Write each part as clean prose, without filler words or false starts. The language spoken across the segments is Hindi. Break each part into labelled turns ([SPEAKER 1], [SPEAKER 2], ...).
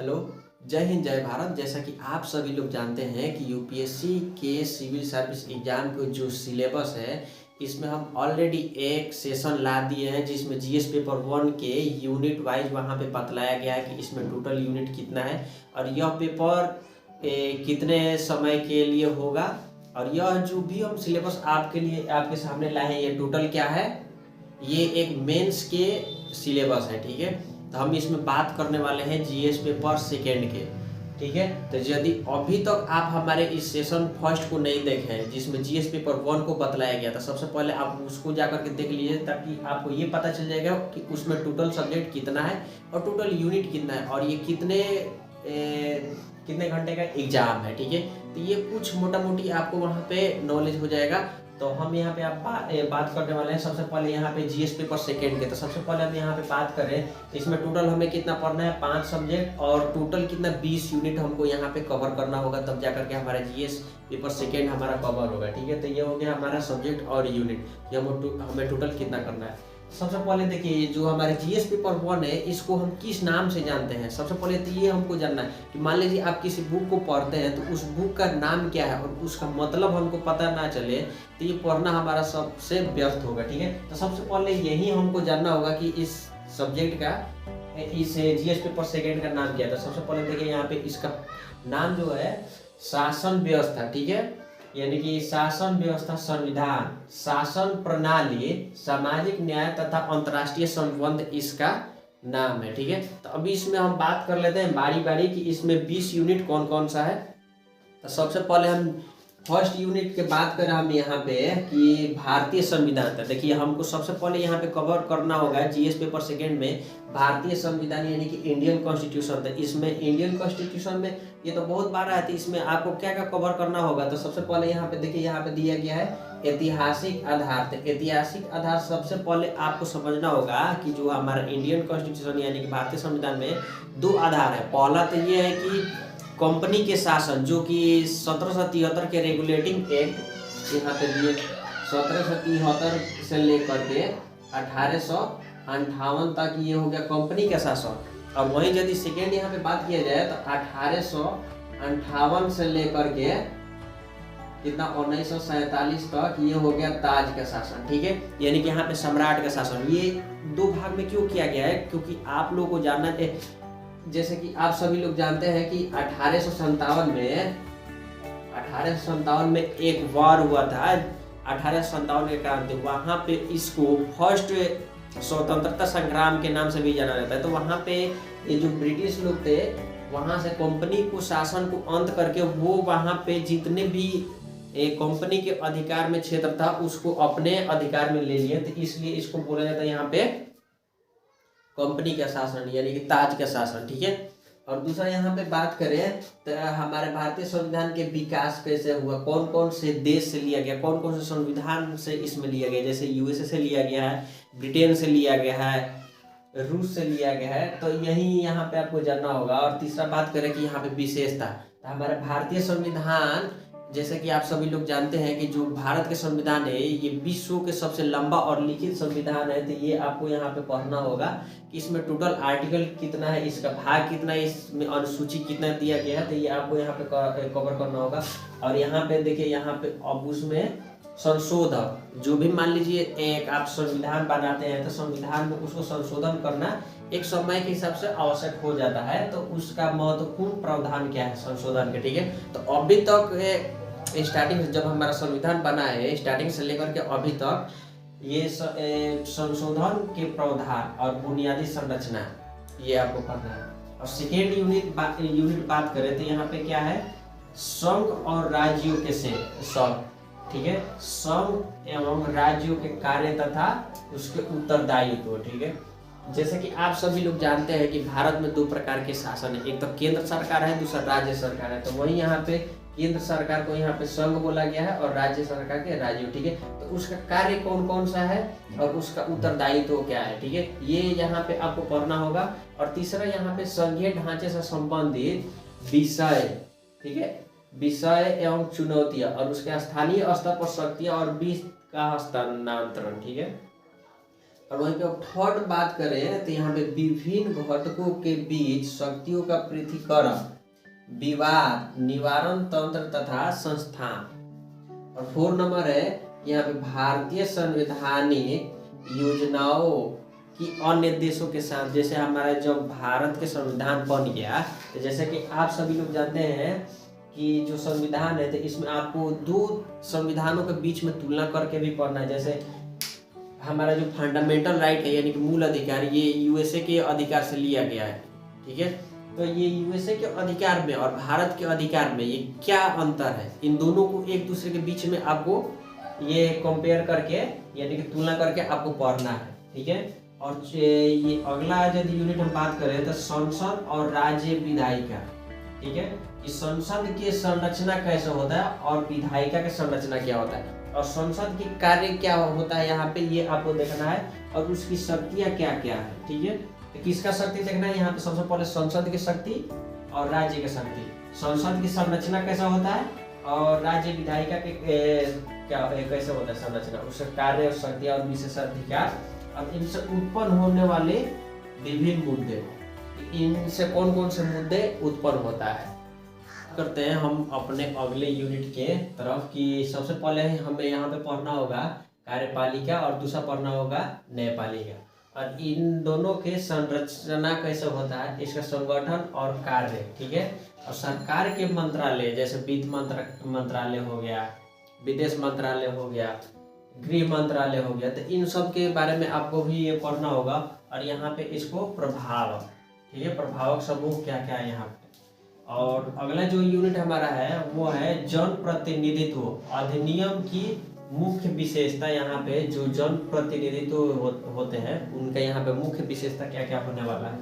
[SPEAKER 1] हेलो। जय हिंद जय भारत। जैसा कि आप सभी लोग जानते हैं कि यूपीएससी के सिविल सर्विस एग्जाम का जो सिलेबस है इसमें हम ऑलरेडी एक सेशन ला दिए हैं जिसमें जीएस पेपर 1 के यूनिट वाइज वहाँ पे बतलाया गया है कि इसमें टोटल यूनिट कितना है और यह पेपर कितने समय के लिए होगा। और यह जो भी हम सिलेबस आपके लिए आपके सामने लाए हैं ये टोटल क्या है, ये एक मेंस के सिलेबस है। ठीक है, तो हम इसमें बात करने वाले हैं जीएस पेपर सेकेंड के। ठीक है, तो यदि अभी तक आप हमारे इस सेशन फर्स्ट को नहीं देखे हैं जिसमें जीएस पेपर 1 को बतलाया गया था, सबसे पहले आप उसको जाकर के देख लीजिए ताकि आपको ये पता चल जाएगा कि उसमें टोटल सब्जेक्ट कितना है और टोटल यूनिट कितना है और ये कितने घंटे का एग्जाम है। ठीक है, तो ये कुछ मोटा मोटी आपको वहाँ पे नॉलेज हो जाएगा। तो हम यहाँ पे आप बात करने वाले हैं सबसे पहले यहाँ पे जीएस पेपर सेकेंड के। तो सबसे पहले हम यहाँ पे बात करें तो इसमें टोटल हमें कितना पढ़ना है, 5 सब्जेक्ट और टोटल कितना 20 यूनिट हमको यहाँ पे कवर करना होगा, तब जाकर के हमारा जीएस पेपर सेकेंड हमारा कवर होगा। ठीक है, तो ये हो गया हमारा सब्जेक्ट और यूनिट, ये हमें टोटल कितना करना है। सबसे पहले देखिए जो हमारे जीएस पेपर 1 है इसको हम किस नाम से जानते हैं। सबसे पहले तो ये हमको जानना है कि मान लीजिए आप किसी बुक को पढ़ते हैं तो उस बुक का नाम क्या है और उसका मतलब हमको पता ना चले तो ये पढ़ना हमारा सबसे व्यर्थ होगा। ठीक है, तो सबसे पहले यही हमको जानना होगा कि इस सब्जेक्ट का इस जीएस पेपर सेकेंड का नाम क्या था। सबसे पहले देखिए यहाँ पे इसका नाम जो है शासन व्यवस्था। ठीक है, यानी कि शासन व्यवस्था, संविधान, शासन प्रणाली, सामाजिक न्याय तथा अंतर्राष्ट्रीय संबंध इसका नाम है। ठीक है, तो अभी इसमें हम बात कर लेते हैं बारी बारी कि इसमें 20 यूनिट कौन कौन सा है। तो सबसे पहले हम फर्स्ट यूनिट के बात करें हम यहाँ पे कि भारतीय संविधान। तो देखिए हमको सबसे पहले यहाँ पे कवर करना होगा जीएस पेपर सेकेंड में भारतीय संविधान यानी कि इंडियन कॉन्स्टिट्यूशन। तो इसमें इंडियन कॉन्स्टिट्यूशन में ये तो बहुत बार आया था, इसमें आपको क्या क्या कवर करना होगा। तो सबसे पहले यहाँ पे देखिए यहाँ पे दिया गया है ऐतिहासिक आधार। तो ऐतिहासिक आधार सबसे पहले आपको समझना होगा कि जो हमारा इंडियन कॉन्स्टिट्यूशन यानी कि भारतीय संविधान में 2 आधार है। पहला तो ये है कि कंपनी के शासन जो कि 1773 के रेगुलेटिंग एक्ट यहाँ पे दिए 1773 से लेकर के 1858 तक ये हो गया कंपनी का शासन। और वहीं यदि सेकेंड यहाँ पे बात किया जाए तो 1858 से लेकर के कितना 1947 तक ये हो गया ताज का शासन। ठीक है, यानी कि यहाँ पे सम्राट का शासन। ये 2 भाग में क्यों किया गया है, क्योंकि आप लोगों को जानना है जैसे कि आप सभी लोग जानते हैं कि 1857 में एक वार हुआ था, 1857 के क्रांति। वहाँ पे इसको फर्स्ट स्वतंत्रता संग्राम के नाम से भी जाना जाता है। तो वहाँ पे ये जो ब्रिटिश लोग थे वहाँ से कंपनी को शासन को अंत करके वो वहाँ पे जितने भी कंपनी के अधिकार में क्षेत्र था उसको अपने अधिकार में ले लिए। तो इसलिए इसको बोला जाता है यहाँ पे कंपनी का शासन यानी कि ताज का शासन। ठीक है, और दूसरा यहाँ पे बात करें तो हमारे भारतीय संविधान के विकास कैसे हुआ, कौन कौन से देश से लिया गया, कौन कौन से संविधान से इसमें लिया गया। जैसे यूएसए से लिया गया है, ब्रिटेन से लिया गया है, रूस से लिया गया है। तो यही यहाँ पे आपको जानना होगा। और तीसरा बात करें कि यहाँ पे विशेषता, तो हमारे भारतीय संविधान जैसे कि आप सभी लोग जानते हैं कि जो भारत के संविधान है ये विश्व के सबसे लंबा और लिखित संविधान है। तो ये आपको यहाँ पे पढ़ना होगा कि इसमें टोटल आर्टिकल कितना है, इसका भाग कितना है, इसमें अनुसूची कितना दिया गया है। तो ये आपको यहाँ पे कवर करना होगा। और यहाँ पे देखिए यहाँ पे अब उसमें संशोधन, जो भी मान लीजिए एक आप संविधान बनाते हैं तो संविधान में उसको संशोधन करना एक समय के हिसाब से आवश्यक हो जाता है। तो उसका महत्वपूर्ण प्रावधान क्या है संशोधन के। ठीक है, तो अभी तक स्टार्टिंग से जब हमारा संविधान बना है स्टार्टिंग से लेकर के अभी तक ये संशोधन के प्रावधान और बुनियादी संरचना ये आपको पढ़ना है। और सेकेंड यूनिट बात करें तो यहाँ पे क्या है, संघ और राज्यों के संघ। ठीक है, संघ एवं राज्यों के कार्य तथा उसके उत्तरदायित्व। ठीक है, जैसे कि आप सभी लोग जानते हैं कि भारत में 2 प्रकार के शासन है, एक तो केंद्र सरकार है, दूसरा राज्य सरकार है। तो वही यहाँ पे केंद्र सरकार को यहाँ पे संघ बोला गया है और राज्य सरकार के राज्य। ठीक है, तो उसका कार्य कौन कौन सा है और उसका उत्तरदायित्व क्या है। ठीक है, ये यहाँ पे आपको पढ़ना होगा। और तीसरा यहाँ पे संघीय ढांचे से संबंधित विषय। ठीक है, विषय एवं चुनौतियां और उसके स्थानीय स्तर पर शक्तियां और बीच का हस्तांतरण। ठीक है, और वहीं पे थर्ड बात करें तो यहाँ पे विभिन्न घटकों के बीच शक्तियों का पृथक्करण, विवाद निवारण तंत्र तथा संस्थान। और 4 नंबर है यहाँ पे भारतीय संवैधानिक योजनाओं कि अन्य देशों के साथ, जैसे हमारा जब भारत के संविधान बन गया तो जैसे कि आप सभी लोग जानते हैं कि जो संविधान है तो इसमें आपको 2 संविधानों के बीच में तुलना करके भी पढ़ना है। जैसे हमारा जो फंडामेंटल राइट है यानी कि मूल अधिकार, ये यूएसए के अधिकार से लिया गया है, ठीक है। तो ये यूएसए के अधिकार में और भारत के अधिकार में ये क्या अंतर है, इन दोनों को एक दूसरे के बीच में आपको ये कंपेयर करके यानी कि तुलना करके आपको पढ़ना है, ठीक है। और ये अगला यदि यूनिट हम बात करें तो संसद और राज्य विधायिका, ठीक है। इस संसद की संरचना कैसे होता है और विधायिका की संरचना क्या होता है और संसद की कार्य क्या होता है, यहाँ पे ये आपको देखना है और उसकी शक्तियाँ क्या क्या है, ठीक है। तो किसका शक्ति देखना है, यहाँ पे सबसे पहले संसद की शक्ति और राज्य की शक्ति, संसद की संरचना कैसा होता है और राज्य विधायिका के क्या कैसे होता है संरचना, उसका कार्य और शक्तियाँ और विशेषाधिकार और इनसे उत्पन्न होने वाले विभिन्न मुद्दे, इनसे कौन कौन से मुद्दे उत्पन्न होता है। करते हैं हम अपने अगले यूनिट के तरफ कि सबसे पहले हमें यहाँ पे पढ़ना होगा कार्यपालिका और दूसरा पढ़ना होगा न्यायपालिका और इन दोनों के संरचना कैसे होता है, इसका संगठन और कार्य, ठीक है। और सरकार के मंत्रालय जैसे वित्त मंत्रालय हो गया, विदेश मंत्रालय हो गया, गृह मंत्रालय हो गया, तो इन सब के बारे में आपको भी ये पढ़ना होगा। और यहाँ पे इसको प्रभाव, ठीक है, प्रभावक समूह क्या क्या है यहाँ पे। और अगला जो यूनिट हमारा है वो है जन प्रतिनिधित्व अधिनियम की मुख्य विशेषता। यहाँ पे जो जन प्रतिनिधित्व होते हैं उनका यहाँ पे मुख्य विशेषता क्या क्या होने वाला है।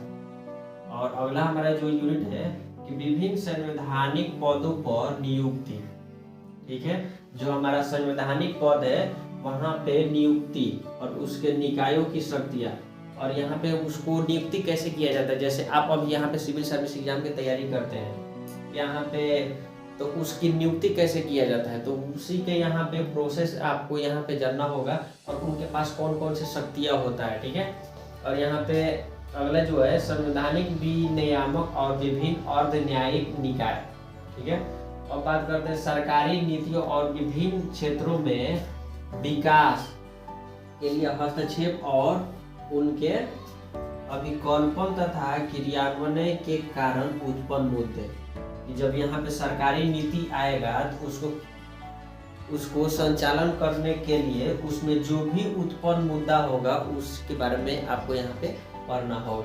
[SPEAKER 1] और अगला हमारा जो यूनिट है कि विभिन्न संवैधानिक पदों पर नियुक्ति, ठीक है। जो हमारा संवैधानिक पद है वहाँ पे नियुक्ति और उसके निकायों की शक्तियाँ और यहाँ पे उसको नियुक्ति कैसे किया जाता है। जैसे आप अभी यहाँ पे सिविल सर्विस एग्जाम की तैयारी करते हैं यहाँ पे, तो उसकी नियुक्ति कैसे किया जाता है, तो उसी के यहाँ पे प्रोसेस आपको यहाँ पे जानना होगा और उनके पास कौन कौन से शक्तियाँ होता है, ठीक है। और यहाँ पे अगला जो है संवैधानिक विनियामक और विभिन्न अर्ध न्यायिक निकाय, ठीक है। और बात करते हैं सरकारी नीतियों और विभिन्न क्षेत्रों में विकास के लिए हस्तक्षेप और उनके अभिकल्पन तथा क्रियान्वयन के कारण उत्पन्न मुद्दे। जब यहाँ पे सरकारी नीति आएगा तो उसको संचालन करने के लिए उसमें जो भी उत्पन्न मुद्दा होगा उसके बारे में आपको यहाँ पे पढ़ना होगा।